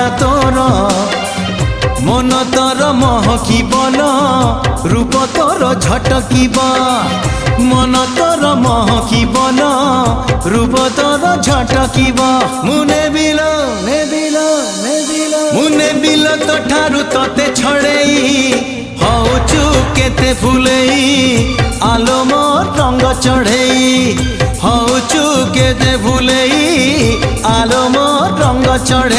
চেহারা তোর মন তোর মহকিবন রূপ তোর ঝটকিব মন তোর মহকিবন রূপ তোর ঝটকিব মুনে বিল মুনে বিল তো ঠারু তোতে ছড়েই হউচু কেতে ফুলেই আলো মোর রঙ্গ চढ़ेई হউচু কেতে ফুলেই আলো মোর রঙ্গ চढ़ेई।